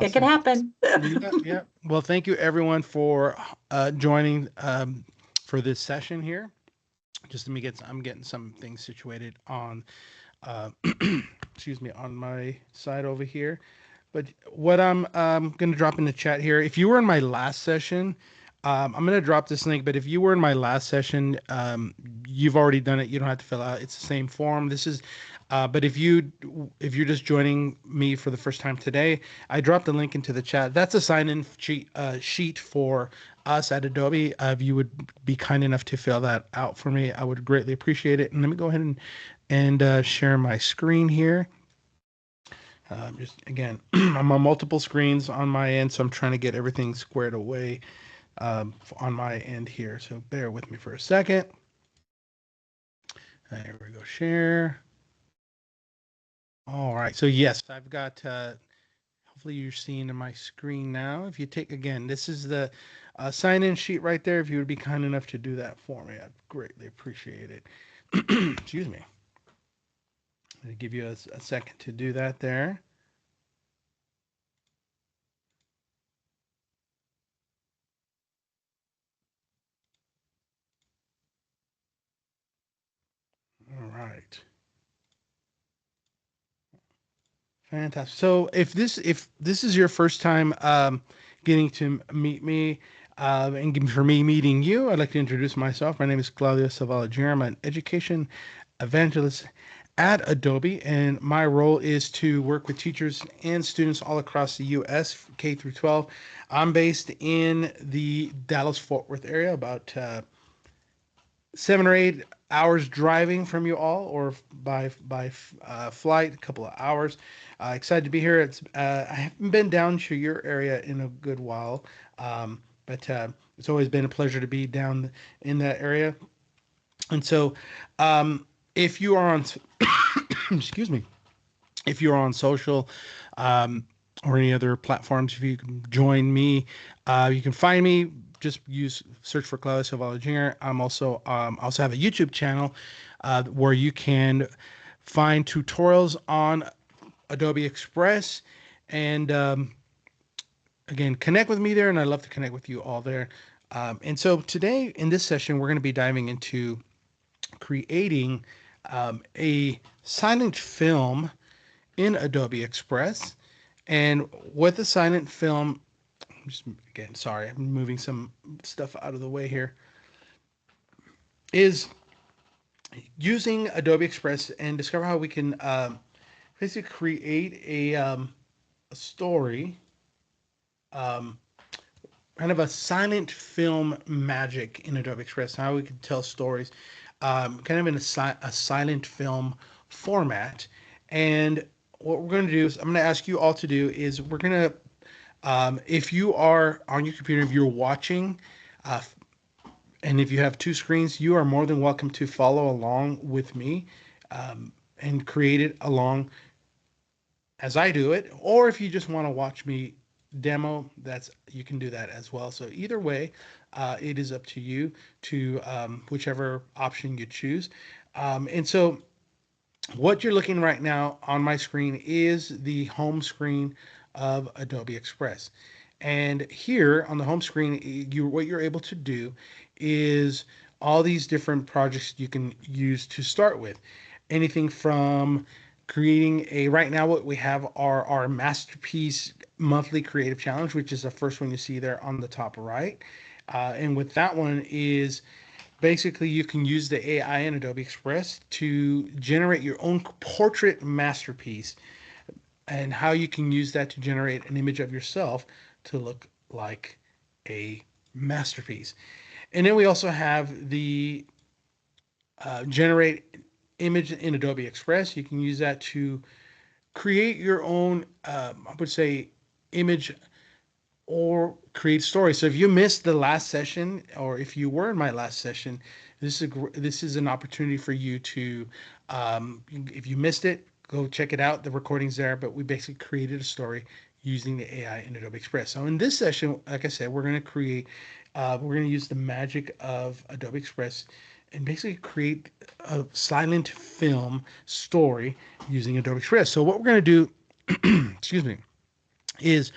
It can Awesome. happen. Yeah, yeah. Well, thank you everyone for joining for this session here. Just let me get, I'm getting some things situated on, uh, excuse me, on my side over here. But what I'm going to drop in the chat here, if you were in my last session, I'm going to drop this link. But if you were in my last session, you've already done it. You don't have to fill out. It's the same form. This is, but if you're just joining me for the first time today, I dropped the link into the chat. That's a sign-in sheet for us at Adobe. If you would be kind enough to fill that out for me, I would greatly appreciate it. And let me go ahead and share my screen here. Just again, I'm on multiple screens on my end, so I'm trying to get everything squared away on my end here. So bear with me for a second. There we go, share. All right, so yes, I've got, hopefully you're seeing in my screen now. If you take, again, this is the sign-in sheet right there. If you would be kind enough to do that for me, I'd greatly appreciate it. Excuse me. I'll give you a second to do that there. All right. Fantastic. So if this is your first time getting to meet me, and for me meeting you, I'd like to introduce myself. My name is Claudio Zavala Jr. I'm an education evangelist at Adobe, and my role is to work with teachers and students all across the U.S. K through 12. I'm based in the Dallas-Fort Worth area, about 7 or 8 hours driving from you all, or by flight, a couple of hours. Excited to be here. I haven't been down to your area in a good while, but it's always been a pleasure to be down in that area. And so, if you are on, excuse me, if you're on social, um, or any other platforms, if you can join me, you can find me. Just use search for Claudio Zavala Jr. I'm also have a YouTube channel where you can find tutorials on Adobe Express, and again, connect with me there, and I'd love to connect with you all there. And so today in this session, we're going to be diving into creating a silent film in Adobe Express. And with the silent film, just again, sorry, I'm moving some stuff out of the way here, is using Adobe Express and discover how we can basically create a story, um, kind of a silent film magic in Adobe Express, how we can tell stories, kind of in a silent film format. And what we're going to do is, I'm going to ask you all to do is we're going to, if you are on your computer, if you're watching, uh, and if you have two screens, you are more than welcome to follow along with me, and create it along as I do it. Or if you just want to watch me demo, that's, you can do that as well. So either way, it is up to you to whichever option you choose. And so what you're looking right now on my screen is the home screen of Adobe Express. And here on the home screen, what you're able to do is all these different projects you can use to start with. Anything from creating right now what we have are our masterpiece monthly creative challenge, which is the first one you see there on the top right. And with that one is basically you can use the AI in Adobe Express to generate your own portrait masterpiece, and how you can use that to generate an image of yourself to look like a masterpiece. And then we also have the generate image in Adobe Express. You can use that to create your own, I would say, image or create stories. So if you missed the last session, or if you were in my last session, this is an opportunity for you to, if you missed it, go check it out. The recording's there, but we basically created a story using the AI in Adobe Express. So in this session, like I said, we're going to use the magic of Adobe Express and basically create a silent film story using Adobe Express. So what we're going to do, excuse me, is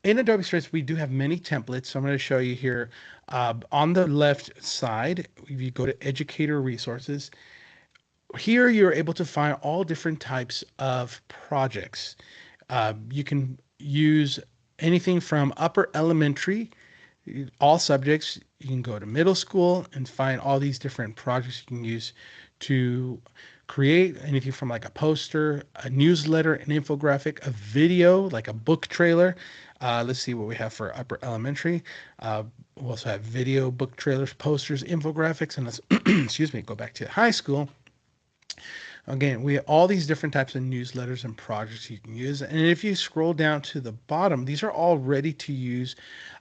in Adobe Express, we do have many templates. So I'm going to show you here on the left side. If you go to Educator Resources, here you're able to find all different types of projects. You can use anything from upper elementary, all subjects. You can go to middle school and find all these different projects you can use to create anything from like a poster, a newsletter, an infographic, a video, like a book trailer. Let's see what we have for upper elementary. We also have video, book trailers, posters, infographics, and let's excuse me, go back to high school. Again, we have all these different types of newsletters and projects you can use. And if you scroll down to the bottom, these are all ready to use,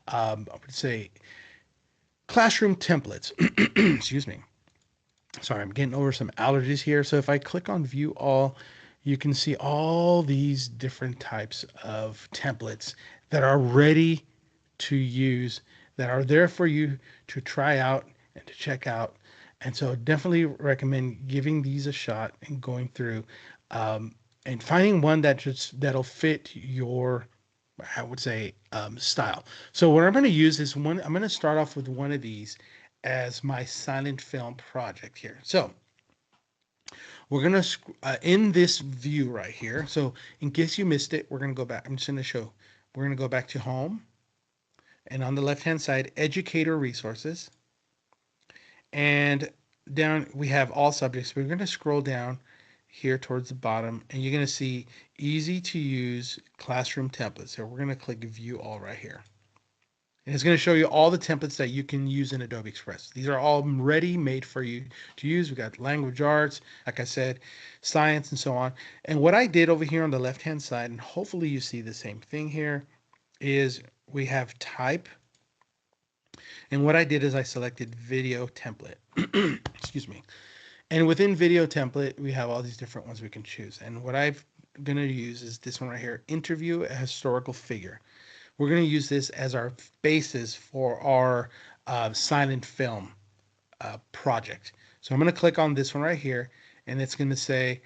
I would say, classroom templates. Excuse me. Sorry, I'm getting over some allergies here. So if I click on view all, you can see all these different types of templates that are ready to use, that are there for you to try out and to check out. And so definitely recommend giving these a shot and going through and finding one that'll fit your, I would say, style. So what I'm going to use is one. I'm going to start off with one of these as my silent film project here. So we're going to in this view right here. So in case you missed it, we're going to go back. I'm just going to show. We're going to go back to home, and on the left hand side, educator resources. And down we have all subjects. We're going to scroll down here towards the bottom, and you're going to see easy to use classroom templates. So we're going to click view all right here. And it's going to show you all the templates that you can use in Adobe Express. These are all ready made for you to use. We got language arts, like I said, science, and so on. And what I did over here on the left hand side, and hopefully you see the same thing here, is we have type. And what I did is I selected video template. Excuse me. And within video template, we have all these different ones we can choose. And what I'm going to use is this one right here, interview a historical figure. We're going to use this as our basis for our silent film project. So I'm going to click on this one right here, and it's going to say,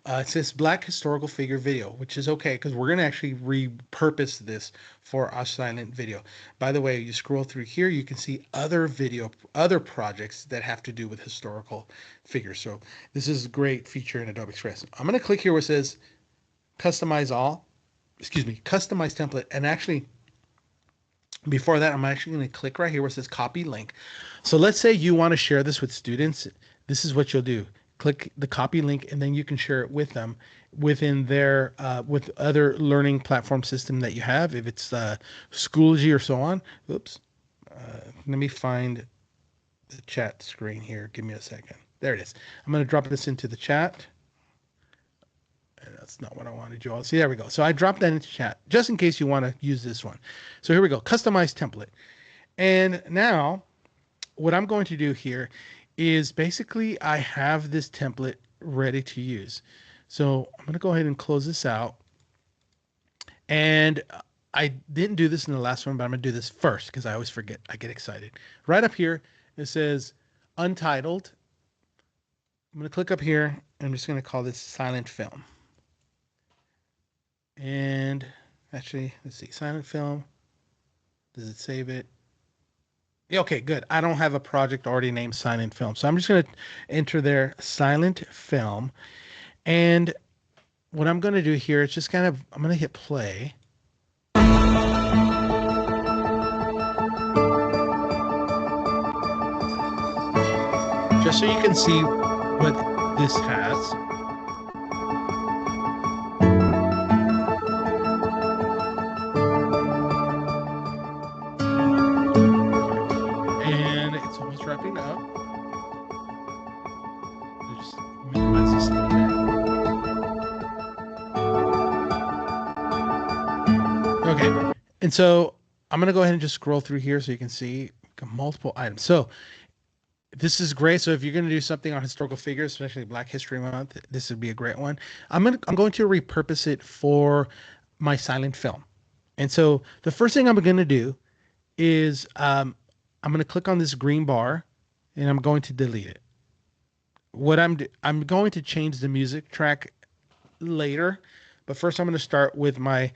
it says Black Historical Figure Video, which is okay because we're going to actually repurpose this for our silent video. By the way, you scroll through here, you can see other projects that have to do with historical figures. So this is a great feature in Adobe Express. I'm going to click here where it says customize template. And actually, before that, I'm actually going to click right here where it says copy link. So let's say you want to share this with students. This is what you'll do. Click the copy link, and then you can share it with them within their with other learning platform system that you have. If it's Schoology or so on. Oops. Let me find the chat screen here. Give me a second. There it is. I'm going to drop this into the chat. And that's not what I wanted you all to see. There we go. So I dropped that into chat just in case you want to use this one. So here we go. Customize template. And now what I'm going to do here is basically I have this template ready to use. So I'm going to go ahead and close this out. And I didn't do this in the last one, but I'm going to do this first because I always forget. I get excited. Right up here, it says Untitled. I'm going to click up here, and I'm just going to call this Silent Film. And actually, let's see, Silent Film. Does it save it? Okay, good. I don't have a project already named Silent Film. So I'm just going to enter there Silent Film. And what I'm going to do here is just kind of, I'm going to hit play. Just so you can see what this has. Wrapping up. Just minimize this a little bit. Okay, and so I'm going to go ahead and just scroll through here so you can see multiple items. So this is great. So if you're going to do something on historical figures, especially Black History Month, this would be a great one. I'm going to repurpose it for my silent film. And so the first thing I'm going to do is I'm going to click on this green bar, and I'm going to delete it. What I'm going to change the music track later, but first I'm going to start with my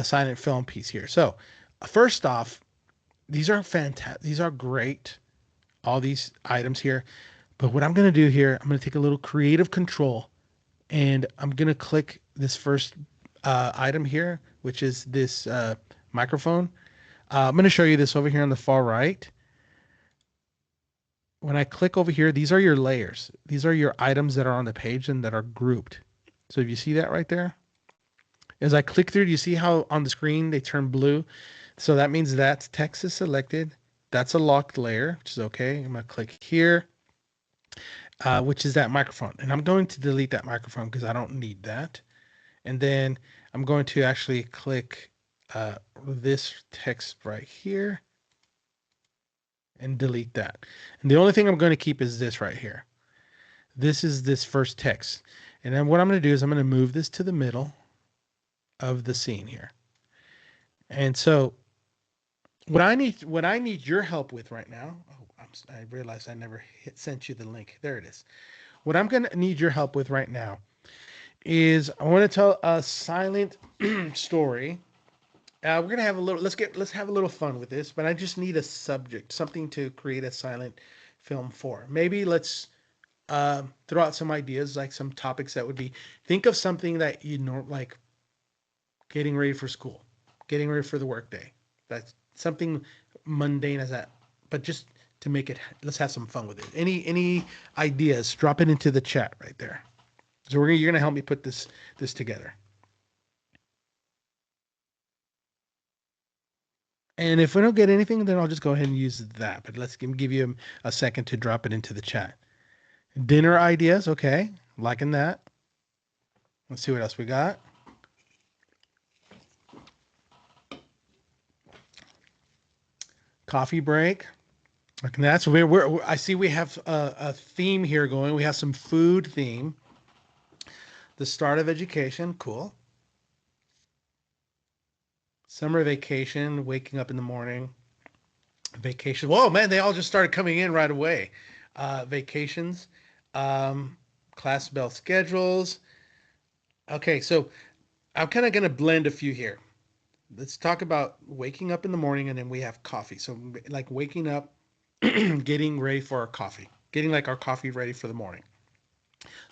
silent film piece here. So first off, these are fantastic. These are great. All these items here. But what I'm going to do here, I'm going to take a little creative control and I'm going to click this first item here, which is this microphone. I'm going to show you this over here on the far right. When I click over here, these are your layers. These are your items that are on the page and that are grouped. So if you see that right there, as I click through, do you see how on the screen they turn blue? So that means that text is selected. That's a locked layer, which is okay. I'm going to click here, which is that microphone. And I'm going to delete that microphone because I don't need that. And then I'm going to actually click this text right here and delete that. And the only thing I'm going to keep is this right here. This is this first text. And then what I'm going to do is I'm going to move this to the middle of the scene here. And so what I need your help with right now, I realized I never sent you the link. There it is. What I'm going to need your help with right now is I want to tell a silent story. We're gonna have a little. Let's have a little fun with this. But I just need a subject, something to create a silent film for. Maybe let's throw out some ideas, like some topics that would be. Think of something that you know, like getting ready for school, getting ready for the workday. That's something mundane as that, but just to make it. Let's have some fun with it. Any ideas? Drop it into the chat right there. So you're gonna help me put this together. And if we don't get anything, then I'll just go ahead and use that. But let's give you a second to drop it into the chat. Dinner ideas, okay, liking that. Let's see what else we got. Coffee break. And that's where I see we have a theme here going. We have some food theme. The start of education, cool. Summer vacation, waking up in the morning. Vacation. Whoa, man, they all just started coming in right away. Vacations, class bell schedules. Okay, so I'm kind of going to blend a few here. Let's talk about waking up in the morning and then we have coffee. So like waking up, getting ready for our coffee, getting like our coffee ready for the morning,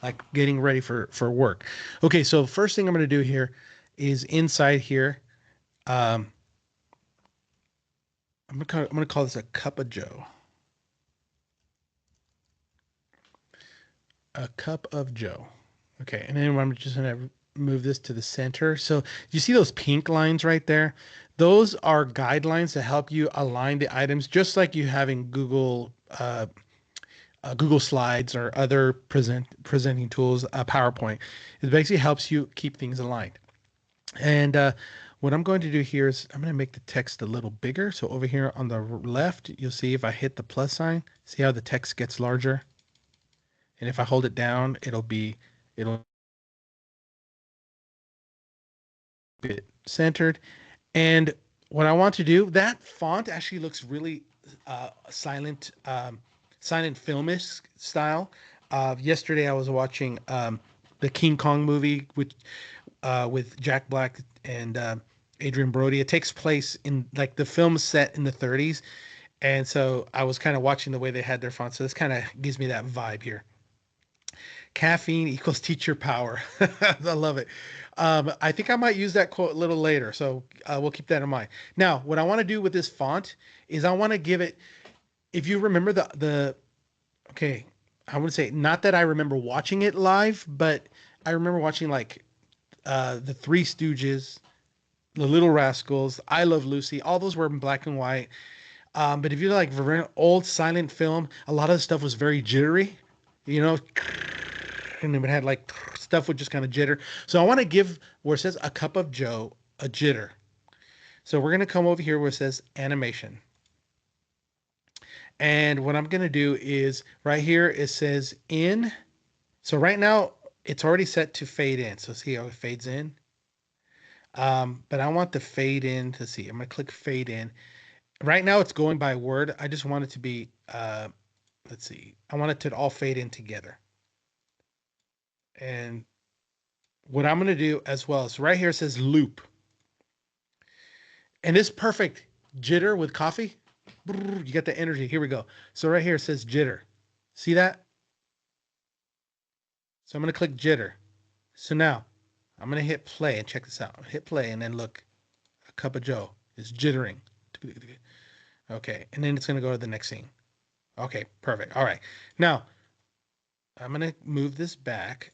like getting ready for work. Okay, so first thing I'm going to do here is inside here. I'm gonna call this a cup of Joe. A cup of Joe. Okay, and then I'm just gonna move this to the center. So you see those pink lines right there? Those are guidelines to help you align the items, just like you have in Google Google Slides or other presenting tools, PowerPoint. It basically helps you keep things aligned. And what I'm going to do here is I'm going to make the text a little bigger. So over here on the left, you'll see if I hit the plus sign, see how the text gets larger. And if I hold it down, it'll be centered. And what I want to do, that font actually looks really silent filmish style. Yesterday I was watching the King Kong movie with Jack Black and Adrian Brody. It takes place in like the film set in the 30s. And so I was kind of watching the way they had their font. So this kind of gives me that vibe here. Caffeine equals teacher power. I love it. I think I might use that quote a little later. So we'll keep that in mind. Now, what I want to do with this font is I want to give it, if you remember okay, I would say not that I remember watching it live, but I remember watching like the Three Stooges, The Little Rascals, I Love Lucy. All those were in black and white. But if you like very old silent film, a lot of the stuff was very jittery, you know, and it had like stuff would just kind of jitter. So I want to give where it says a cup of Joe a jitter. So we're going to come over here where it says animation. And what I'm going to do is right here, it says in. So right now it's already set to fade in. So see how it fades in. But I want the fade in to see. I'm going to click fade in. Right now it's going by word. I just want it to be, let's see. I want it to all fade in together. And what I'm going to do as well is right here it says loop. And this perfect jitter with coffee. You got the energy. Here we go. So right here it says jitter. See that? So I'm going to click jitter. So now I'm going to hit play and check this out. Hit play and then look, a cup of Joe is jittering. Okay. And then it's going to go to the next scene. Okay, perfect. All right. Now I'm going to move this back.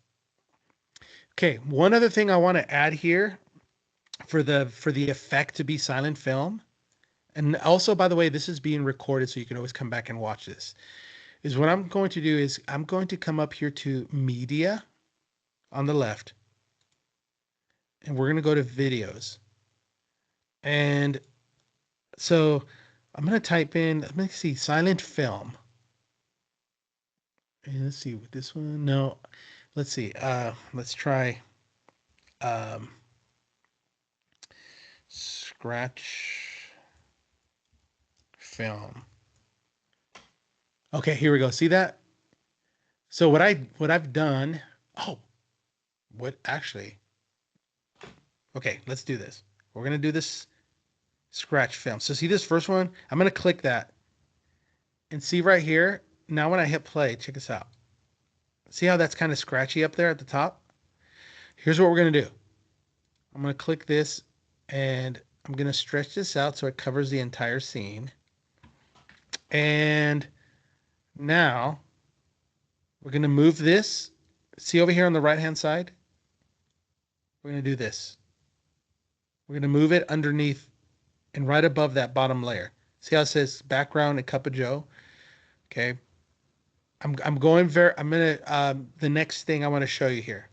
Okay. One other thing I want to add here for the effect to be silent film. And also, by the way, this is being recorded, so you can always come back and watch this. Is what I'm going to do is I'm going to come up here to media on the left, and we're going to go to videos. And so I'm going to type in, let me see, silent film. And let's see with this one. No, let's see. Let's try scratch film. Okay, here we go. See that? So what I've done, oh, what actually, okay, let's do this. We're going to do this scratch film. So see this first one? I'm going to click that and see right here. Now when I hit play, check this out. See how that's kind of scratchy up there at the top? Here's what we're going to do. I'm going to click this and I'm going to stretch this out so it covers the entire scene. And now we're going to move this. See over here on the right-hand side? We're going to do this. We're going to move it underneath and right above that bottom layer. See how it says background and cup of Joe? Okay. I'm going the next thing I want to show you here.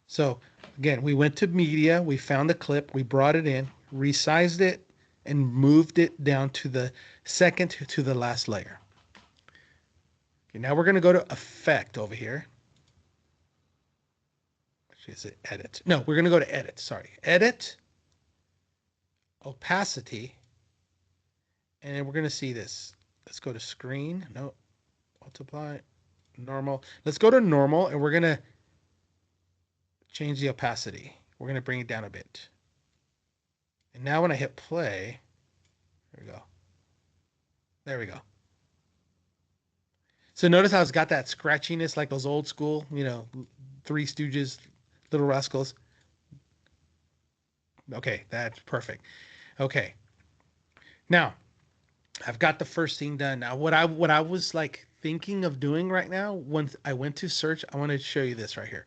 So again, we went to media, we found the clip, we brought it in, resized it, and moved it down to the second to the last layer. Okay, now we're going to go to effect over here. Actually, is it edit? No, we're going to go to edit. Sorry. Edit, opacity, and then we're going to see this. Let's go to screen. No, multiply, normal. Let's go to normal, and we're going to change the opacity. We're going to bring it down a bit. And now when I hit play, there we go. There we go. So notice how it's got that scratchiness like those old school, Three Stooges, Little Rascals. Okay, that's perfect. Okay. Now, I've got the first thing done. Now, what I was like thinking of doing right now, once I went to search, I want to show you this right here.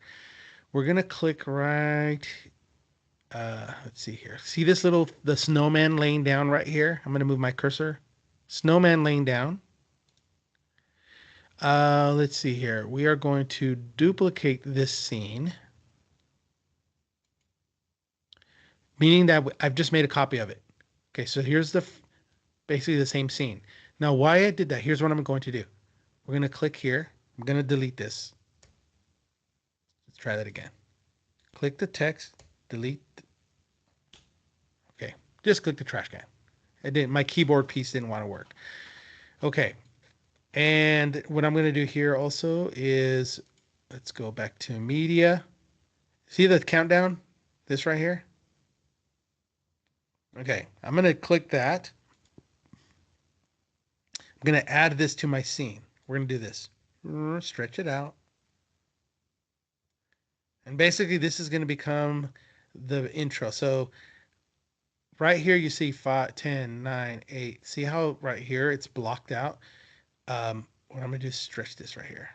We're going to click right, let's see here. See this the snowman laying down right here? I'm going to move my cursor. Snowman laying down. Let's see here. We are going to duplicate this scene, meaning that I've just made a copy of it. Okay, so here's basically the same scene. Now, why I did that, here's what I'm going to do. We're going to click here. I'm going to delete this. Let's try that again. Click the text, delete. Okay, just click the trash can. My keyboard piece didn't want to work. Okay, and what I'm going to do here also is, let's go back to media. See the countdown? This right here? Okay, I'm going to click that. I'm going to add this to my scene. We're going to do this. Stretch it out. And basically, this is going to become the intro. So right here, you see 5, 10, 9, 8. See how right here it's blocked out? What I'm going to do is stretch this right here.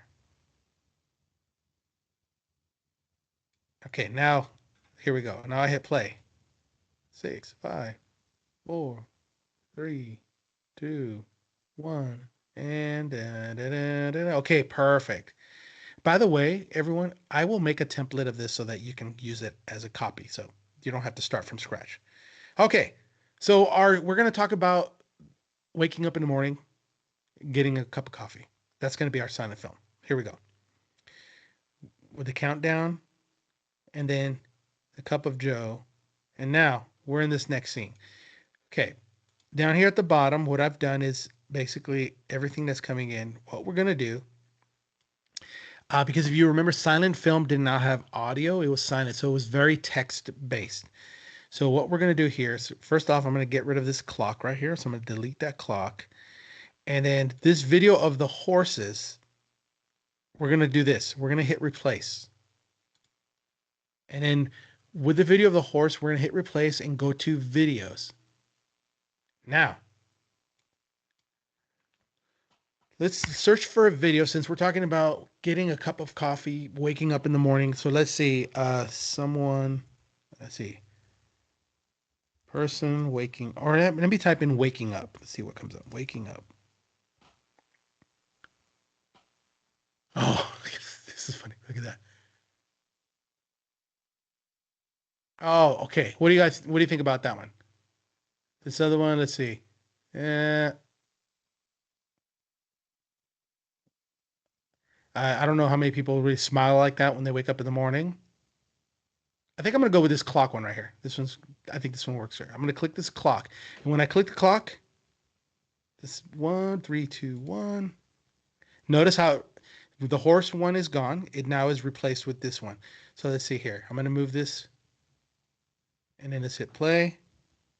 Okay, now, here we go. Now I hit play. 6, 5, 4, 3, 2, 1, and okay, perfect. By the way, everyone, I will make a template of this so that you can use it as a copy, so you don't have to start from scratch. Okay, so we're going to talk about waking up in the morning, getting a cup of coffee. That's going to be our silent film. Here we go. With the countdown, and then the cup of Joe, and now we're in this next scene. Okay, down here at the bottom, what I've done is basically everything that's coming in. What we're going to do, because if you remember, silent film did not have audio. It was silent, so it was very text-based. So what we're going to do here is, first off, I'm going to get rid of this clock right here. So I'm going to delete that clock. And then this video of the horses, we're going to do this. We're going to hit replace. And then with the video of the horse, we're going to hit replace and go to videos. Now, let's search for a video since we're talking about getting a cup of coffee, waking up in the morning. So let's see, let's see, person waking, or let me type in waking up. Let's see what comes up. Waking up. Oh, this is funny. Look at that. Oh, okay. What do you think about that one? This other one, let's see. I don't know how many people really smile like that when they wake up in the morning. I think I'm gonna go with this clock one right here. I think this one works here. I'm gonna click this clock, and when I click the clock, this 1, 3, 2, 1. Notice how the horse one is gone. It now is replaced with this one. So let's see here. I'm gonna move this, and then let's hit play.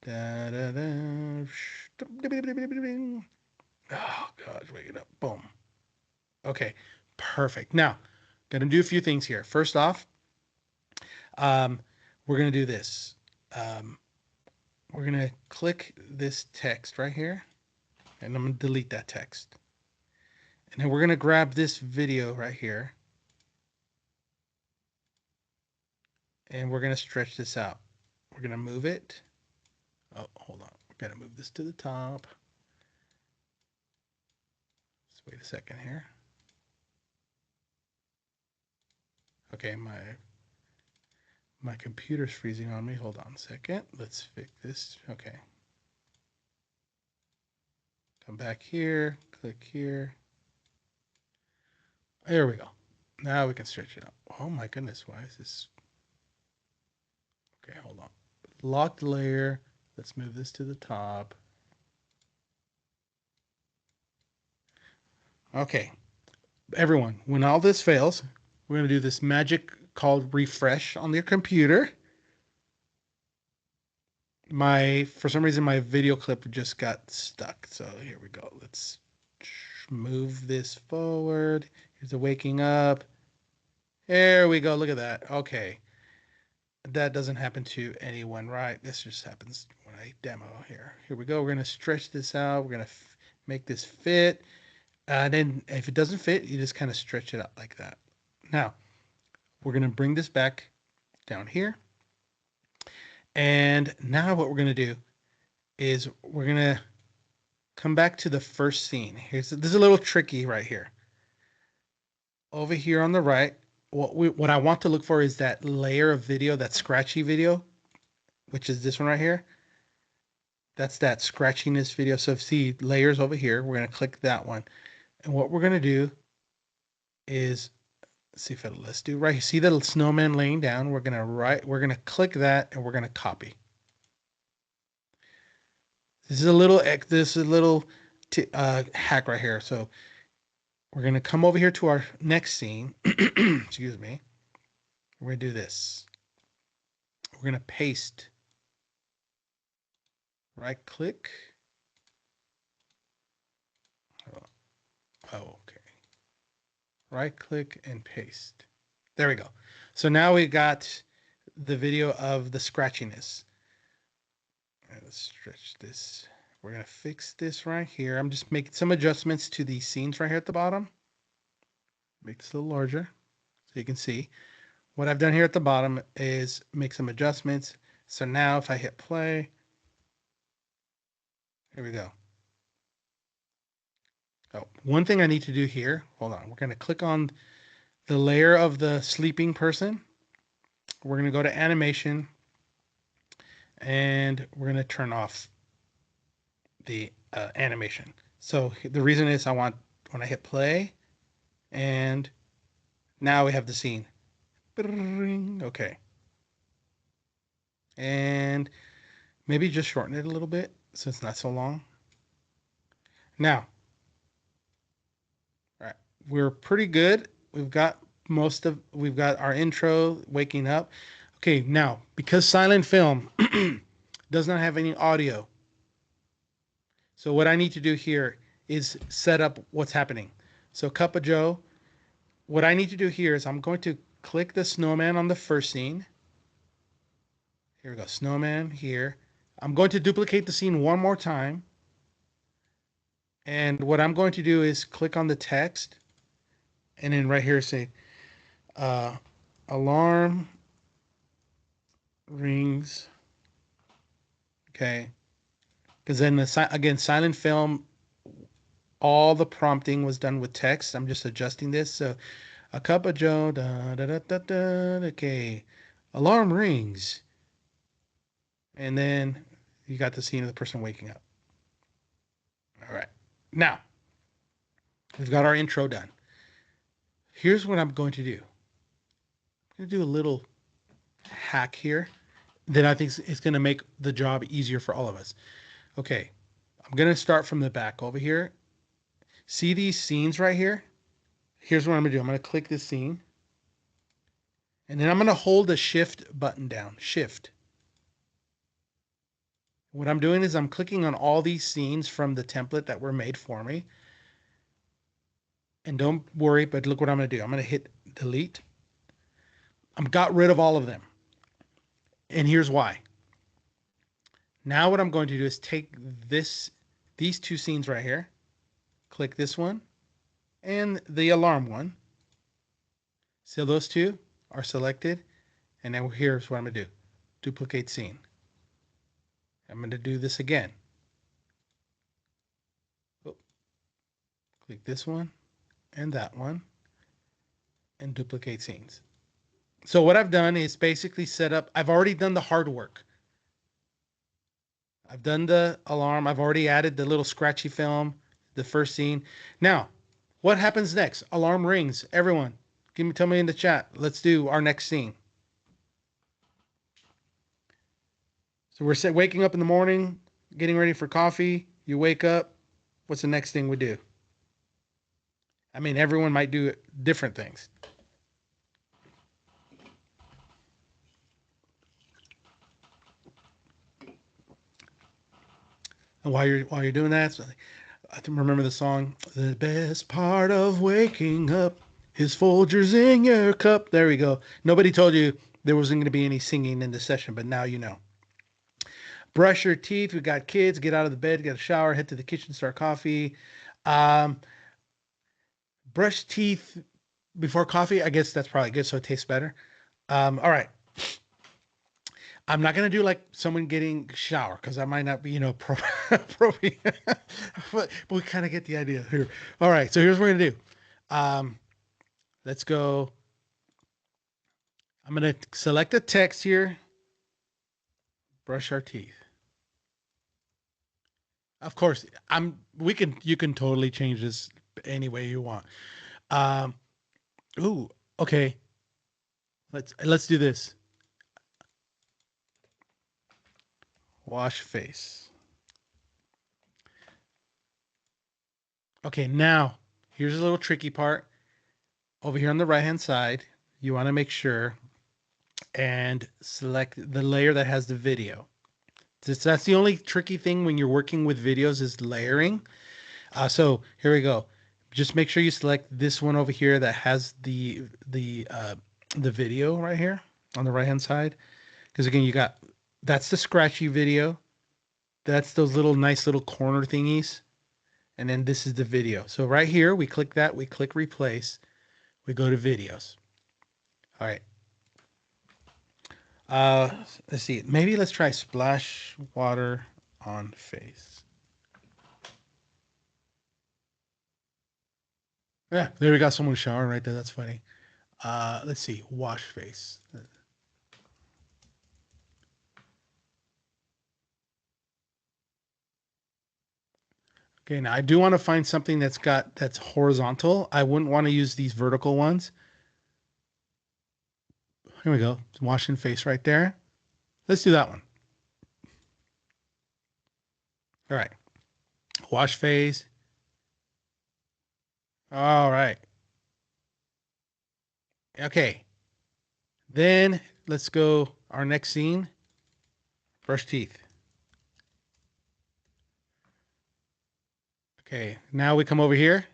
Da, da, da. Oh gosh, wake it up. Boom. Okay, perfect. Now, gonna do a few things here. First off, um, we're gonna do this. Um, we're gonna click this text right here, and I'm gonna delete that text. And then we're gonna grab this video right here, and we're gonna stretch this out. We're gonna move it. Oh, hold on. We gotta move this to the top. Let's wait a second here. Okay, my computer's freezing on me. Hold on a second. Let's fix this. Okay. Come back here, click here. There we go. Now we can stretch it out. Oh my goodness, why is this? Okay, hold on. Locked layer. Let's move this to the top. Okay, everyone, when all this fails, we're going to do this magic called refresh on your computer. For some reason, my video clip just got stuck. So here we go. Let's move this forward. Here's the waking up. There we go. Look at that. Okay. That doesn't happen to anyone, right? This just happens when I demo here. Here we go. We're going to stretch this out. We're going to make this fit. And then if it doesn't fit, you just kind of stretch it out like that. Now, we're going to bring this back down here. And now what we're going to do is we're going to come back to the first scene. This is a little tricky right here. Over here on the right, what I want to look for is that layer of video, that scratchy video, which is this one right here. That's that scratchiness video. So see layers over here. We're going to click that one. And what we're going to do is, see if let's do right. See the snowman laying down. We're going to click that and we're going to copy. This is a little hack right here. So we're going to come over here to our next scene. Excuse me. We're going to do this. We're going to paste. Right click. Oh, okay. Right click and paste. There we go. So now we got the video of the scratchiness. Let's stretch this. We're going to fix this right here. I'm just making some adjustments to these scenes right here at the bottom. Make this a little larger so you can see. What I've done here at the bottom is make some adjustments. So now if I hit play, here we go. Oh, one thing I need to do here, hold on. We're going to click on the layer of the sleeping person. We're going to go to animation and we're going to turn off the animation. So the reason is I want, when I hit play, and now we have the scene. Okay. And maybe just shorten it a little bit so it's not so long. Now, all right, we're pretty good. We've got our intro, waking up. Okay, now, because silent film does not have any audio, so what I need to do here is set up what's happening. So Cup of Joe, what I need to do here is I'm going to click the snowman on the first scene. Here we go, snowman here. I'm going to duplicate the scene one more time. And what I'm going to do is click on the text and then right here say, uh, alarm rings. Okay. Because then again, silent film, all the prompting was done with text. I'm just adjusting this. So a cup of Joe, da, da, da, da, da, okay. Alarm rings. And then you got the scene of the person waking up. All right. Now, we've got our intro done. Here's what I'm going to do. I'm going to do a little hack here that I think is going to make the job easier for all of us. Okay. I'm going to start from the back over here. See these scenes right here? Here's what I'm going to do. I'm going to click this scene. And then I'm going to hold the shift button down. Shift. What I'm doing is I'm clicking on all these scenes from the template that were made for me. And don't worry, but look what I'm going to do. I'm going to hit delete. I've got rid of all of them. And here's why. Now what I'm going to do is take these two scenes right here, click this one and the alarm one. So those two are selected. And now here's what I'm going to do. Duplicate scene. I'm going to do this again. Oh, click this one and that one and duplicate scenes. So what I've done is basically set up, I've already done the hard work. I've done the alarm. I've already added the little scratchy film, the first scene. Now, what happens next? Alarm rings. Everyone, tell me in the chat. Let's do our next scene. So we're waking up in the morning, getting ready for coffee. You wake up. What's the next thing we do? I mean, everyone might do different things. And while you're doing that, I remember the song, the best part of waking up is Folgers in your cup. There we go. Nobody told you there wasn't going to be any singing in this session, but now you know. Brush your teeth. We got kids. Get out of the bed, get a shower, head to the kitchen, start coffee. Brush teeth before coffee. I guess that's probably good, so it tastes better. All right. I'm not going to do like someone getting shower because I might not be, appropriate. but we kind of get the idea here. All right. So here's what we're going to do. Let's go. I'm going to select a text here. Brush our teeth. Of course, you can totally change this any way you want. Ooh, okay. Let's do this. Wash face. Okay, now here's a little tricky part. Over here on the right hand side, you want to make sure and select the layer that has the video. That's the only tricky thing when you're working with videos is layering. So here we go. Just make sure you select this one over here that has the video right here on the right hand side. Because again, that's the scratchy video. That's those nice little corner thingies. And then this is the video. So right here, we click that, we click replace, we go to videos. All right. Let's see. Maybe let's try splash water on face. Yeah, there we got someone showering right there. That's funny. Let's see. Wash face. Okay, now I do want to find something that's horizontal. I wouldn't want to use these vertical ones. Here we go. Washing face right there. Let's do that one. All right. Wash face. All right. Okay. Then Let's go our next scene, brush teeth. Okay, now we come over here.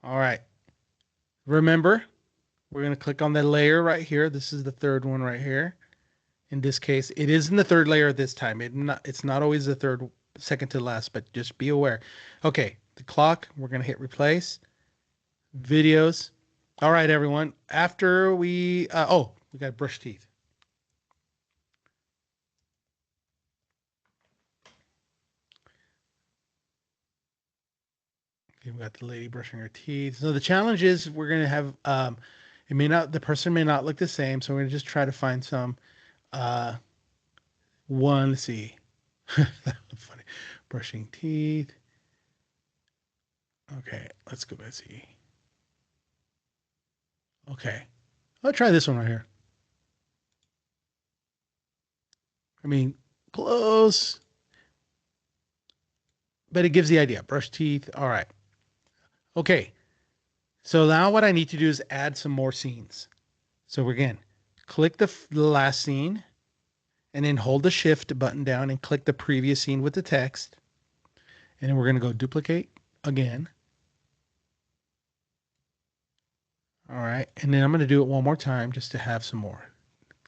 All right. Remember, we're going to click on the layer right here. This is the third one right here. In this case, it is in the third layer this time. It's not always the third, second to last, but just be aware. Okay, the clock, we're going to hit replace. Videos. All right, everyone. After we, we got to brush teeth. Okay, we got the lady brushing her teeth. So the challenge is we're going to have, the person may not look the same. So we're going to just try to find some, one, let's see. Funny. Brushing teeth. Okay, let's go. Let's see. Okay, I'll try this one right here. I mean, close, but it gives the idea. Brush teeth. All right. Okay. So now what I need to do is add some more scenes. So again, click the last scene and then hold the shift button down and click the previous scene with the text. And then we're going to go duplicate again. All right. And then I'm going to do it one more time just to have some more.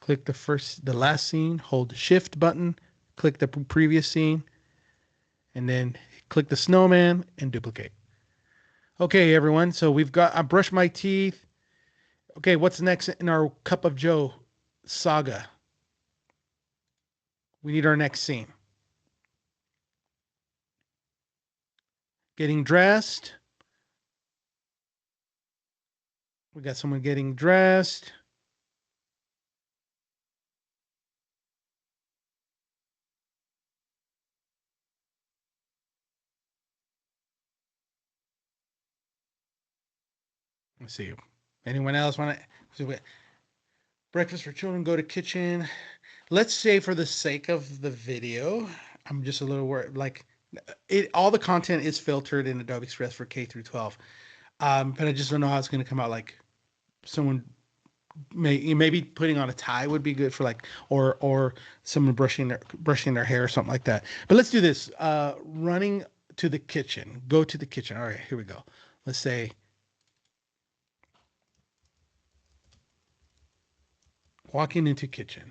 Click the last scene, hold the shift button, click the previous scene, and then click the snowman and duplicate. Okay, everyone. So I brushed my teeth. Okay, what's next in our Cup of Joe saga? We need our next scene. Getting dressed. We got someone getting dressed. Let's see. Anyone else want to? Breakfast for children, go to kitchen. Let's say for the sake of the video, I'm just a little worried. Like all the content is filtered in Adobe Express for K through 12. But I just don't know how it's going to come out. Like someone maybe putting on a tie would be good for like, or someone brushing their hair or something like that. But let's do this. Running to the kitchen. Go to the kitchen. All right, here we go. Let's say walking into kitchen.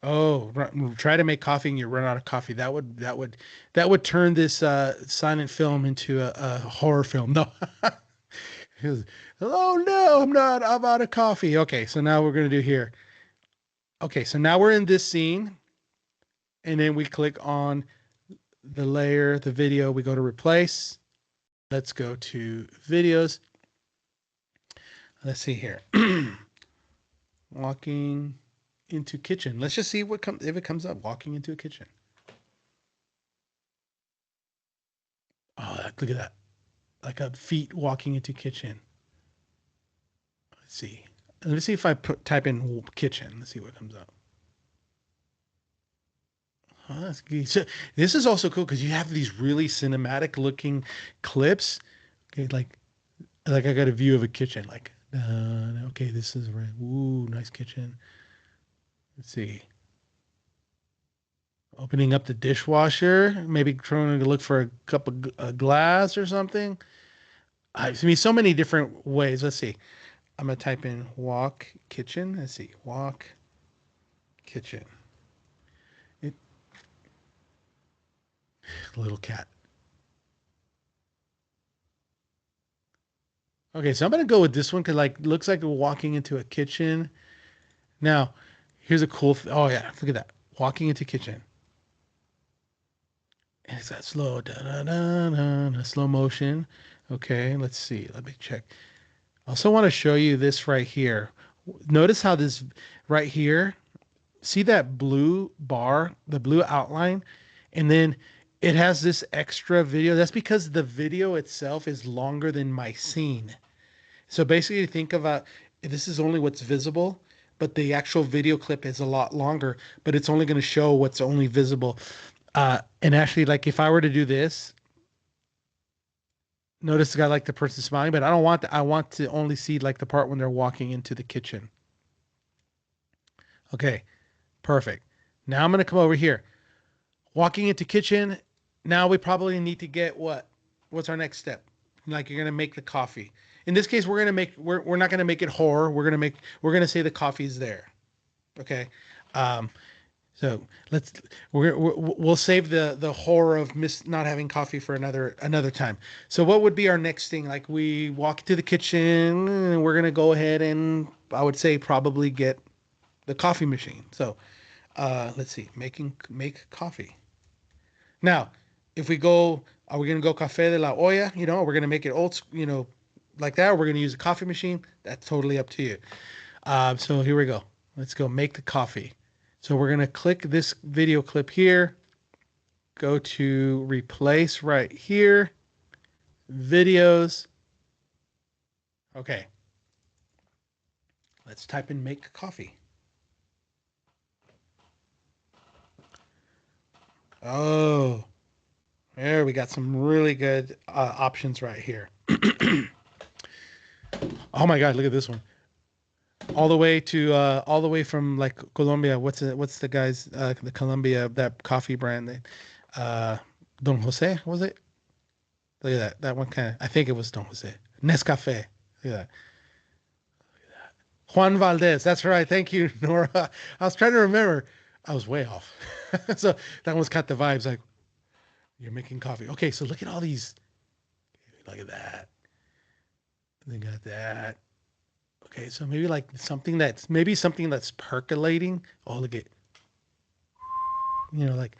Oh, try to make coffee and you run out of coffee. That would turn this silent film into a horror film. No. Oh no, I'm out of coffee. Okay, so now we're gonna do here. Okay, so now we're in this scene, and then we click on the layer, the video, we go to replace. Let's go to videos. Let's see here. Walking into kitchen. Let's just see if it comes up. Walking into a kitchen. Oh, look at that. Like a feet walking into kitchen. Let's see. Let me see if I type in kitchen. Let's see what comes up. Oh, that's good. So this is also cool because you have these really cinematic looking clips. Okay, like I got a view of a kitchen. Like, okay, this is right. Ooh, nice kitchen. Let's see. Opening up the dishwasher, maybe trying to look for a cup of glass or something. I mean, so many different ways. Let's see. I'm gonna type in walk kitchen. Let's see, walk kitchen. Little cat. Okay, so I'm gonna go with this one because like looks like we're walking into a kitchen. Now, here's a cool. Oh yeah, look at that. Walking into kitchen. And it's that slow, slow motion. Okay, let's see. Let me check. I also want to show you this right here. Notice how this right here, see that blue bar, the blue outline, and then it has this extra video. That's because the video itself is longer than my scene. So basically think about this is only what's visible, but the actual video clip is a lot longer, but it's only going to show what's only visible. And actually, like if I were to do this, Notice I like the person smiling, but I don't want I want to only see like the part when they're walking into the kitchen. Okay, perfect. Now I'm gonna come over here. Walking into kitchen. Now we probably need to get what? What's our next step? Like you're gonna make the coffee. In this case, we're not gonna make it horror. We're gonna say the coffee's there. Okay. Um, so we'll save the horror of not having coffee for another time. So what would be our next thing? Like we walk into the kitchen, and we're gonna go ahead and I would say probably get the coffee machine. So let's see, make coffee. Now, if we go, are we gonna go cafe de la olla? You know, we're gonna make it like that. Or we're gonna use a coffee machine. That's totally up to you. So here we go. Let's go make the coffee. So we're gonna click this video clip here. Go to replace right here. Videos. Okay. Let's type in make coffee. Oh, there we got some really good options right here. Oh my God, look at this one. All the way from like Colombia. What's the guy's the Colombia that coffee brand? Uh, Don Jose was it? Look at that. That one kind of. I think it was Don Jose. Nescafe. Look at that. Juan Valdez. That's right. Thank you, Nora. I was trying to remember. I was way off. So that one's got the vibes like you're making coffee. Okay, so look at all these. Look at that. They got that. Okay, so maybe something that's percolating. Oh, look at like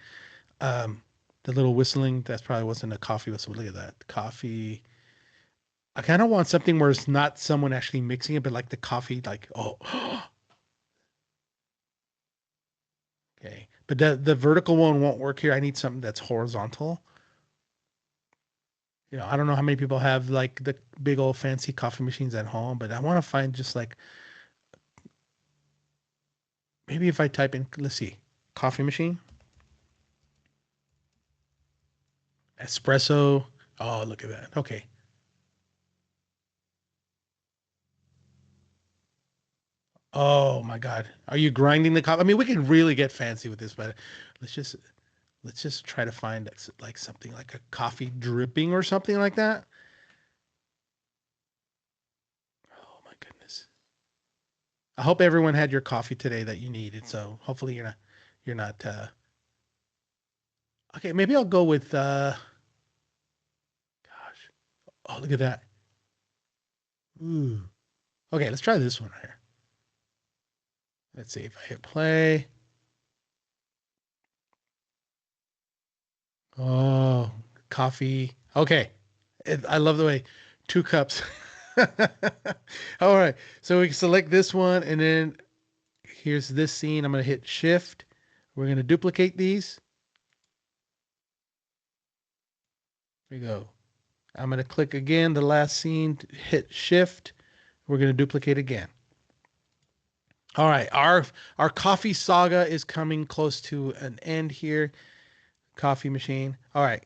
um the little whistling. That's probably wasn't a coffee whistle. Look at that. Coffee. I kind of want something where it's not someone actually mixing it, but like the coffee, like oh, okay. But the vertical one won't work here. I need something that's horizontal. I don't know how many people have like the big old fancy coffee machines at home, but I want to find just like maybe if I type in, let's see, coffee machine, espresso. Oh, look at that. Okay. Oh my God. Are you grinding the coffee? I mean, we can really get fancy with this, but let's just let's just try to find like something like a coffee dripping or something like that. Oh my goodness. I hope everyone had your coffee today that you needed. So hopefully you're not okay, maybe I'll go with gosh. Oh, look at that. Ooh. Okay, let's try this one right here. Let's see if I hit play. Oh, coffee. Okay. I love the way 2 cups. All right. So we can select this one and then here's this scene. I'm going to hit shift. We're going to duplicate these. Here we go. I'm going to click again the last scene, hit shift. We're going to duplicate again. All right. Our coffee saga is coming close to an end here. Coffee machine. All right.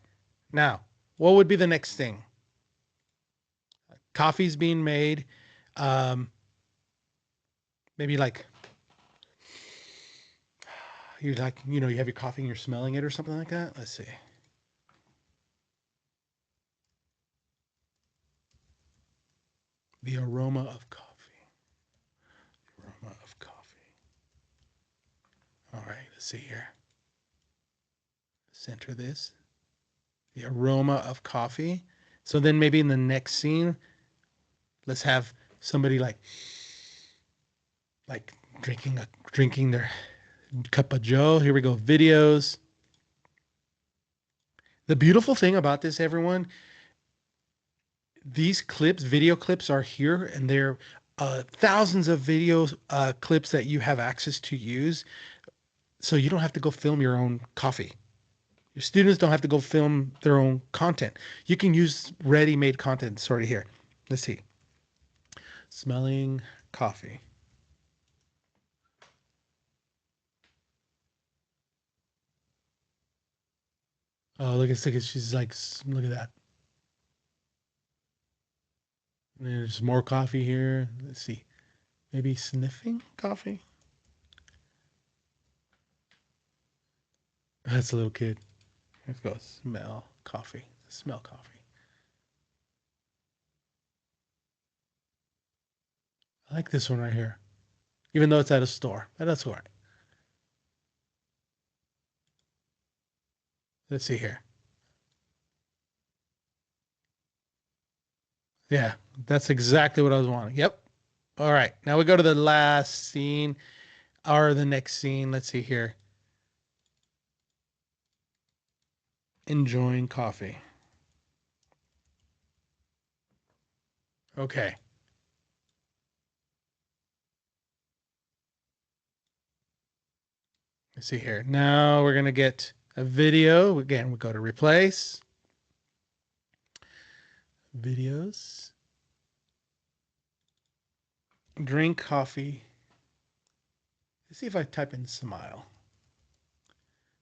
Now, what would be the next thing? Coffee's being made. Um, maybe like you have your coffee and you're smelling it or something like that. Let's see. The aroma of coffee. Aroma of coffee. All right, let's see here. Center this. The aroma of coffee. So then maybe in the next scene, let's have somebody like drinking their cup of joe. Here we go. Videos. The beautiful thing about this, everyone, these video clips are here and they're thousands of video clips that you have access to use. So you don't have to go film your own coffee. Your students don't have to go film their own content. You can use ready-made content. It's already here. Let's see. Smelling coffee. Oh, look at she's like, look at that. There's more coffee here. Let's see. Maybe sniffing coffee? That's a little kid. Let's go smell coffee. Smell coffee. I like this one right here. Even though it's at a store. But that's all right. Let's see here. Yeah, that's exactly what I was wanting. Yep. All right. Now we go to the last scene or the next scene. Let's see here. Enjoying coffee. Okay. Let's see here. Now we're going to get a video. Again, we go to replace. Videos. Drink coffee. Let's see if I type in smile.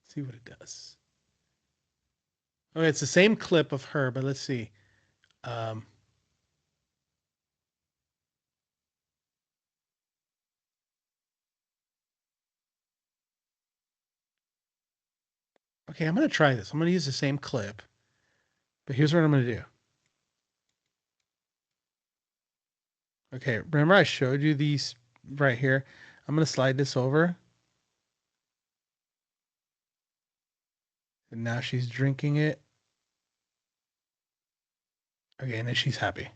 See what it does. Okay, it's the same clip of her, but let's see. Um, okay, I'm going to try this. I'm going to use the same clip, but here's what I'm going to do. Okay, remember I showed you these right here? I'm going to slide this over. And now she's drinking it. Okay, and then she's happy.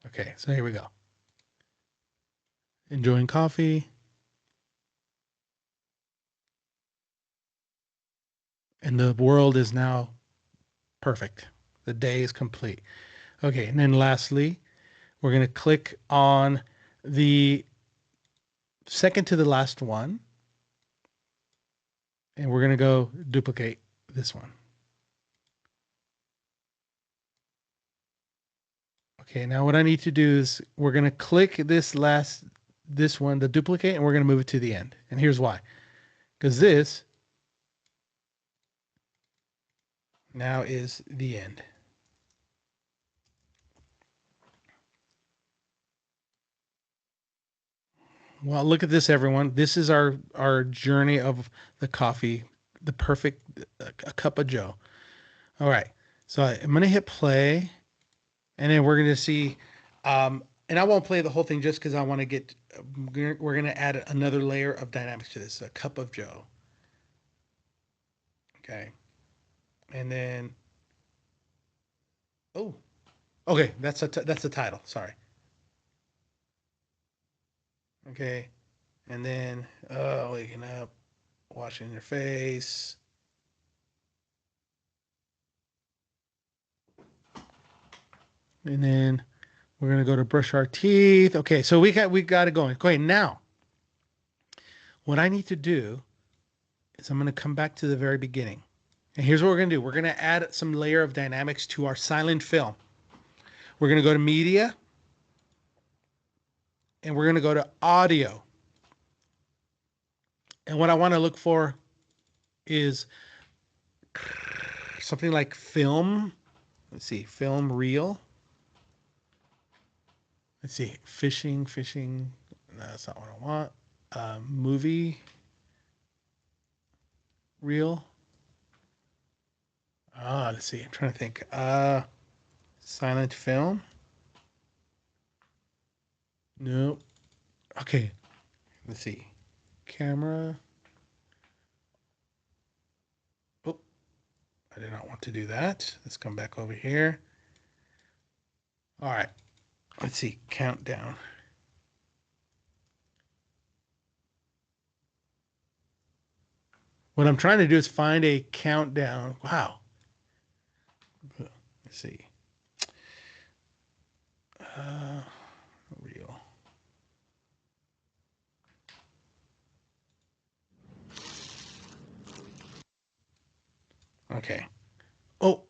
Okay, so here we go. Enjoying coffee. And the world is now perfect. The day is complete. Okay, and then lastly, we're going to click on the second to the last one. And we're going to go duplicate this one. Okay, now what I need to do is we're going to click this one, the duplicate, and we're going to move it to the end. And here's why. Because this now is the end. Well, look at this, everyone. This is our journey of the coffee, the perfect a cup of Joe. All right, so I'm gonna hit play, and then we're gonna see, and I won't play the whole thing just because I want to get. We're gonna add another layer of dynamics to this. A cup of Joe. Okay, and then oh, okay, that's the title. Sorry. Okay, and then waking up, washing your face. And then we're gonna go to brush our teeth. Okay, so we got it going. Okay, now what I need to do is I'm gonna come back to the very beginning. And here's what we're gonna do. We're gonna add some layer of dynamics to our silent film. We're gonna go to media and we're gonna go to audio. And what I want to look for is something like film. Let's see, film reel. Let's see, fishing. No, that's not what I want. Movie reel. Let's see. I'm trying to think. Silent film. No. Okay. Let's see. Camera. Oh, I did not want to do that. Let's come back over here. All right. Let's see. Countdown. What I'm trying to do is find a countdown. Wow. Let's see. Real. Okay. Oh,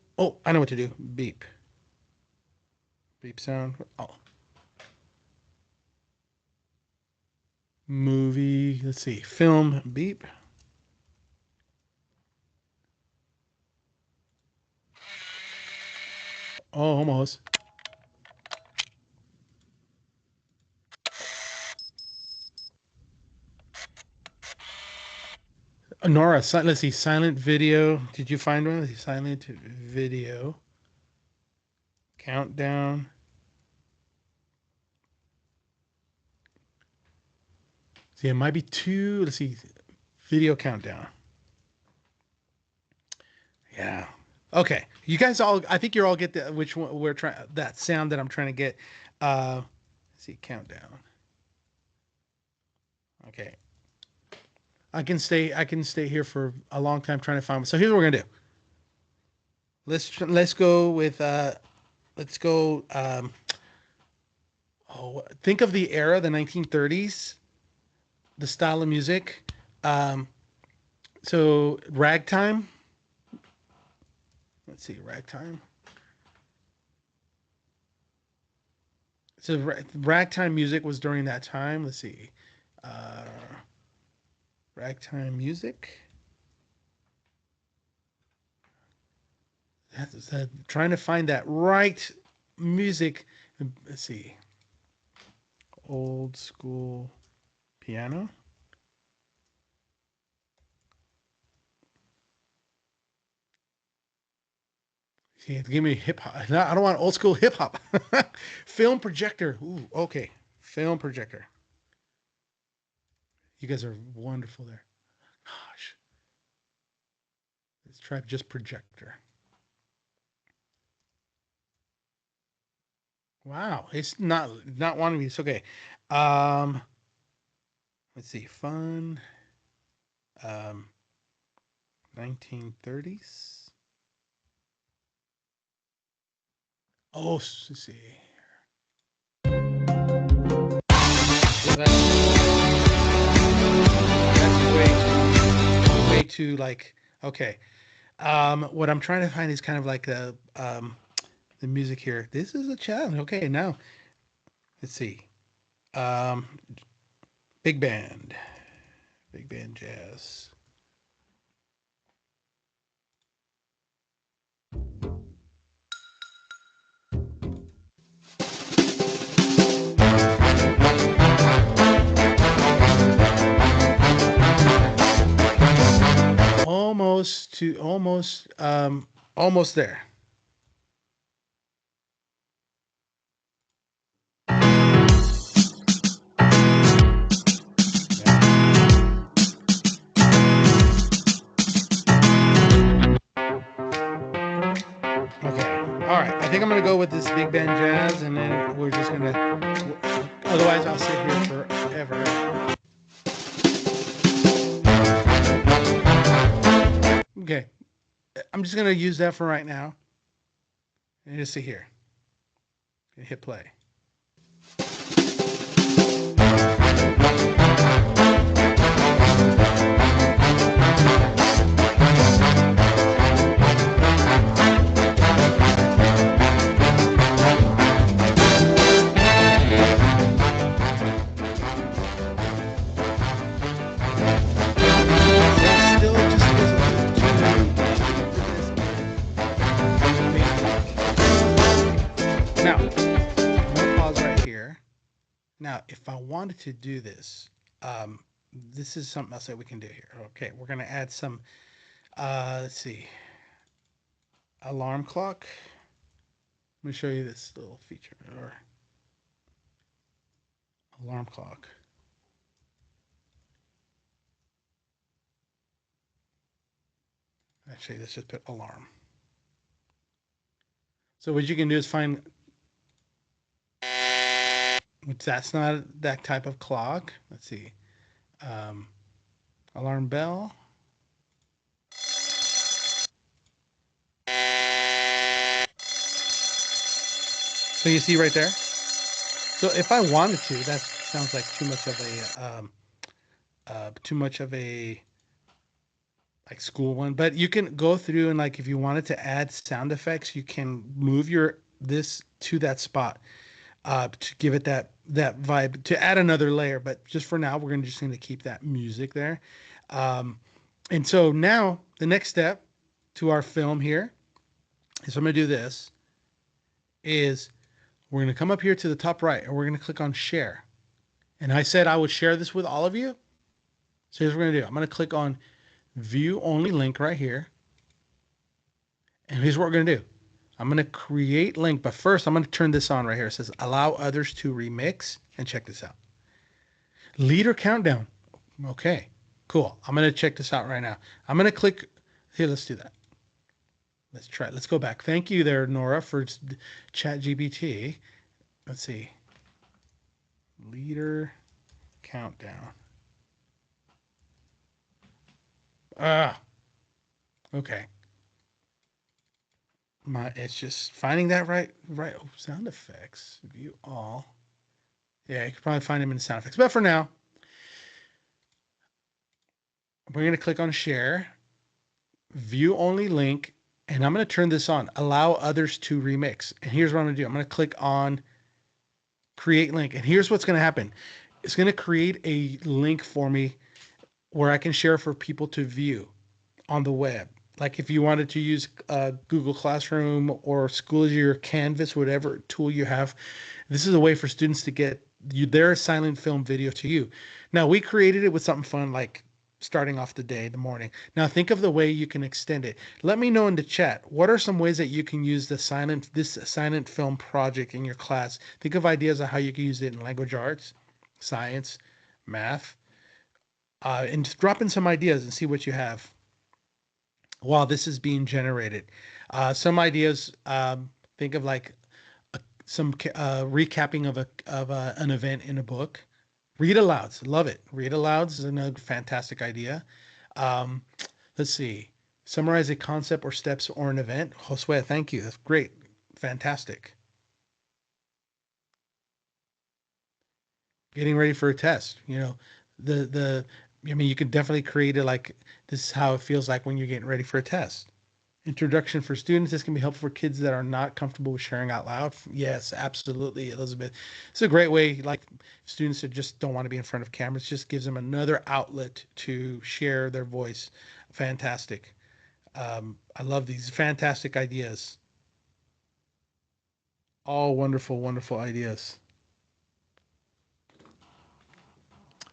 I know what to do. Beep. Beep sound. Oh. Movie. Let's see. Film. Beep. Oh, almost. Nora, let's see, silent video. Did you find one? Let's see, silent video countdown. See, it might be two. Let's see, video countdown. Yeah. Okay. You guys all, I think you all get the, which one we're trying, that sound that I'm trying to get. Let's see, countdown. Okay. I can stay here for a long time trying to find one. So here's what we're gonna do. Let's go with let's go oh, think of the era, the 1930s, the style of music. Um, so ragtime. Let's see, ragtime. So ragtime music was during that time. Let's see. Uh, Ragtime music. Trying to find that right music. Let's see. Old school piano. See, give me hip hop. No, I don't want old school hip hop. Film projector. Ooh, okay. Film projector. You guys are wonderful there. Gosh. Let's try just projector. Wow, it's not wanting me. It's okay. Um, let's see. Fun. Um, 1930s. Oh, let's see. That's way too like okay. What I'm trying to find is kind of like the music here. This is a challenge. Okay, now let's see. Um, big band, big band jazz. Almost there. Okay. All right. I think I'm gonna go with this big band jazz, and then we're just gonna. Otherwise, I'll sit here forever. Okay. I'm just gonna use that for right now, and just sit here and hit play. Now, I'm gonna pause right here. Now, if I wanted to do this, this is something else that we can do here. Okay, we're gonna add some, let's see, alarm clock. Let me show you this little feature, or alarm clock. Actually, let's just put alarm. So what you can do is find, that's not that type of clock. Let's see, alarm bell. So you see right there. So if I wanted to, that sounds like too much of a like school one, but you can go through and like if you wanted to add sound effects, you can move your this to that spot to give it that vibe to add another layer. But just for now, we're just going to keep that music there. Um, and so now the next step to our film here is I'm going to do this. is we're going to come up here to the top right and we're going to click on share. And I said I would share this with all of you. So here's what we're going to do. I'm going to click on view only link right here. And here's what we're going to do. I'm going to create link, but first I'm going to turn this on right here. It says allow others to remix, and check this out. Leader countdown. Okay, cool. I'm going to check this out right now. I'm going to click here. Let's do that. Let's try it. Let's go back. Thank you there, Nora, for ChatGPT. Let's see. Leader countdown. Okay. It's just finding that right. Oh, sound effects. View all. Yeah, you could probably find them in the sound effects. But for now, we're going to click on share, view only link, and I'm going to turn this on. Allow others to remix. And here's what I'm going to do. I'm going to click on create link. And here's what's going to happen. It's going to create a link for me where I can share for people to view on the web. Like if you wanted to use Google Classroom or Schoology or Canvas, whatever tool you have, this is a way for students to get their silent film video to you. Now, we created it with something fun like starting off the day, the morning. Now, think of the way you can extend it. Let me know in the chat, what are some ways that you can use this silent film project in your class? Think of ideas of how you can use it in language arts, science, math, and just drop in some ideas and see what you have while this is being generated. Some ideas, think of like some recapping of an event in a book. Read alouds, love it. Read alouds is another fantastic idea. Let's see, summarize a concept or steps or an event. Josue, thank you. That's great, fantastic. Getting ready for a test. You know, I mean, you can definitely create it like this is how it feels like when you're getting ready for a test. Introduction for students. This can be helpful for kids that are not comfortable with sharing out loud. Yes, absolutely, Elizabeth. It's a great way, like students that just don't want to be in front of cameras, just gives them another outlet to share their voice. Fantastic. I love these fantastic ideas. All wonderful, wonderful ideas.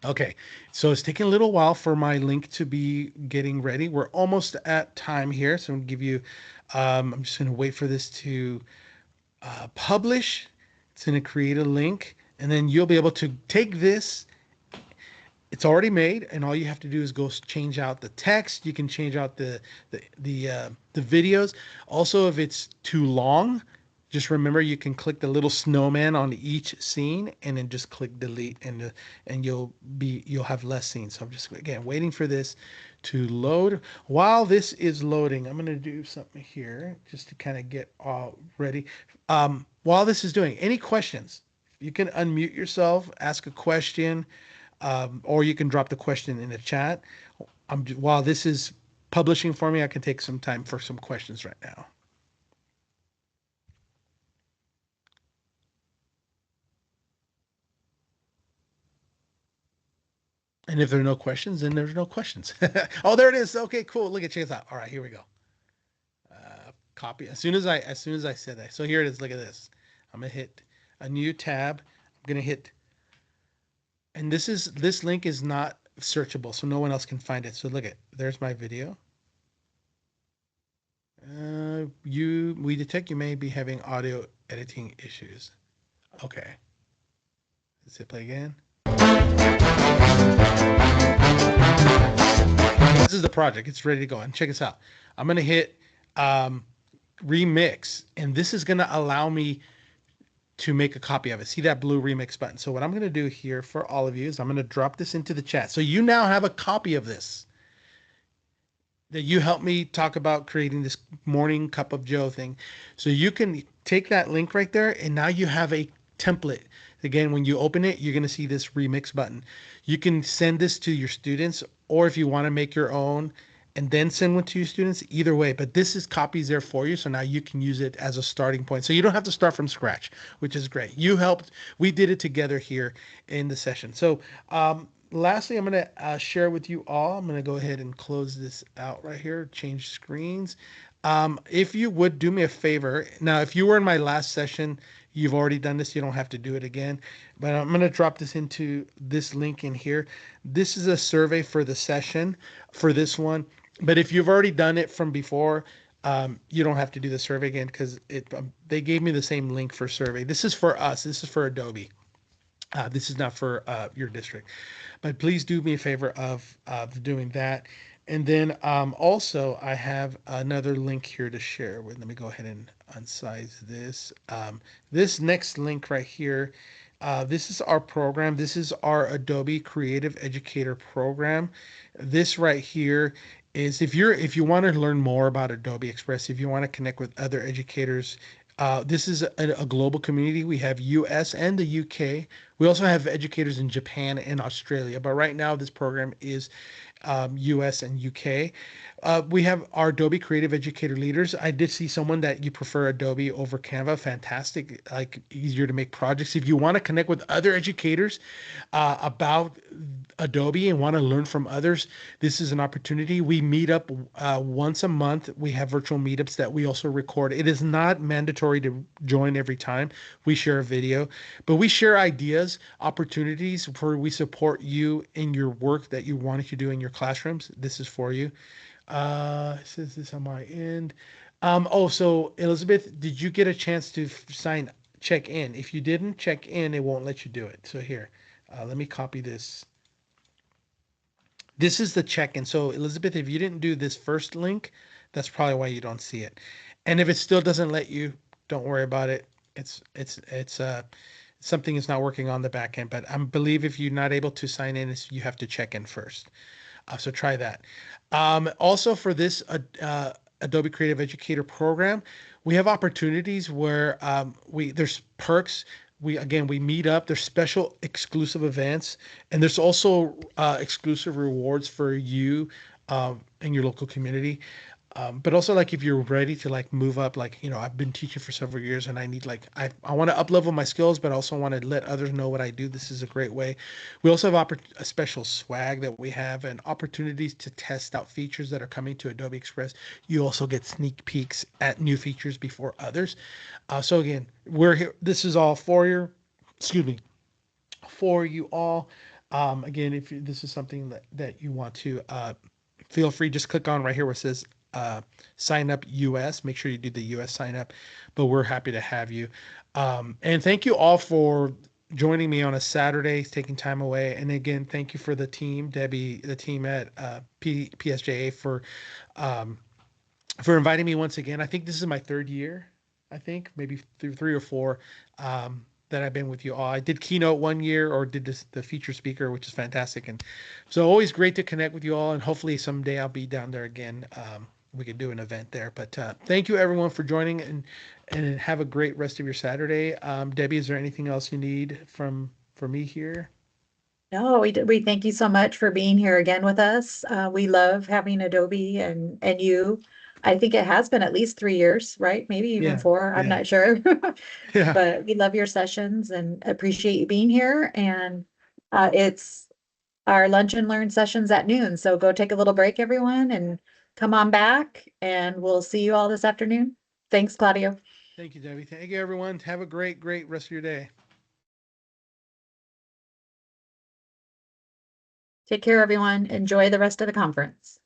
Okay, so it's taking a little while for my link to be getting ready. We're almost at time here, so I'm gonna give you, I'm just gonna wait for this to publish. It's gonna create a link, and then you'll be able to take this. It's already made, and all you have to do is go change out the text. You can change out the videos. Also, if it's too long, just remember you can click the little snowman on each scene and then just click delete, and you'll have less scenes. So I'm just again waiting for this to load. While this is loading, I'm going to do something here just to kind of get all ready. While this is doing, any questions, you can unmute yourself, ask a question, or you can drop the question in the chat. While this is publishing for me, I can take some time for some questions right now. And if there are no questions, then there's no questions. Oh, there it is. Okay, cool. Look at, check this out. All right, here we go. Copy. As soon as I said that. So here it is. Look at this. I'm gonna hit a new tab. I'm gonna hit, and this link is not searchable, so no one else can find it. So look at, there's my video. We detect you may be having audio editing issues. Okay. Let's hit play again. This is the project. It's ready to go. And check this out. I'm going to hit remix, and this is going to allow me to make a copy of it. See that blue remix button? So what I'm going to do here for all of you is I'm going to drop this into the chat. So you now have a copy of this that you helped me talk about creating this morning cup of Joe thing. So you can take that link right there, and now you have a template. Again, when you open it, you're going to see this remix button. You can send this to your students, or if you want to make your own and then send one to your students, either way. But this is copies there for you, so now you can use it as a starting point. So you don't have to start from scratch, which is great. You helped. We did it together here in the session. So lastly, I'm going to share with you all. I'm going to go ahead and close this out right here, change screens. If you would do me a favor, now, if you were in my last session, you've already done this. You don't have to do it again. But I'm going to drop this into this link in here. This is a survey for the session for this one. But if you've already done it from before, you don't have to do the survey again because they gave me the same link for survey. This is for us. This is for Adobe. This is not for your district, but please do me a favor of doing that. And then also I have another link here to share with. Let me go ahead and unsize this. This next link right here, this is our program. This is our Adobe Creative Educator program. This right here is if you want to learn more about Adobe Express, if you want to connect with other educators, this is a global community. We have US and the UK. We also have educators in Japan and Australia, but right now this program is US and UK. We have our Adobe Creative Educator leaders. I did see someone that you prefer Adobe over Canva. Fantastic, like easier to make projects. If you want to connect with other educators about Adobe and want to learn from others, this is an opportunity. We meet up once a month. We have virtual meetups that we also record. It is not mandatory to join every time. We share a video, but we share ideas, opportunities where we support you in your work that you wanted to do in your classrooms. This is for you. It says this on my end. Oh, so Elizabeth, did you get a chance to check in? If you didn't check in, it won't let you do it. So here, let me copy this. This is the check-in. So Elizabeth, if you didn't do this first link, that's probably why you don't see it. And if it still doesn't let you, don't worry about it. It's something is not working on the back end. But I believe if you're not able to sign in, you have to check in first. So try that. Also for this Adobe Creative Educator program, we have opportunities where there's perks. We meet up. There's special exclusive events, and there's also exclusive rewards for you in your local community. But also, like, if you're ready to like move up, like, I've been teaching for several years and I need I want to up level my skills, but I also want to let others know what I do. This is a great way. We also have a special swag that we have and opportunities to test out features that are coming to Adobe Express. You also get sneak peeks at new features before others. So again, we're here. This is all for excuse me, for you all. Again, if this is something that you want to, feel free, just click on right here where it says sign up US. Make sure you do the US sign up, but we're happy to have you. And thank you all for joining me on a Saturday, taking time away. And again, thank you for the team, Debbie, the team at PSJA for inviting me once again. I think this is my third year. I think maybe three or four that I've been with you all. I did keynote one year or did the feature speaker, which is fantastic. And so always great to connect with you all. And hopefully someday I'll be down there again. We could do an event there. But thank you everyone for joining and have a great rest of your Saturday. Debbie, is there anything else you need from me here? No, we thank you so much for being here again with us. We love having Adobe and you. I think it has been at least 3 years, right? Maybe even Yeah, 4. I'm yeah, not sure. yeah. But we love your sessions and appreciate you being here. And it's our lunch and learn sessions at noon. So go take a little break, everyone, and come on back. And we'll see you all this afternoon. Thanks, Claudio. Thank you, Debbie. Thank you, everyone. Have a great rest of your day. Take care, everyone. Enjoy the rest of the conference.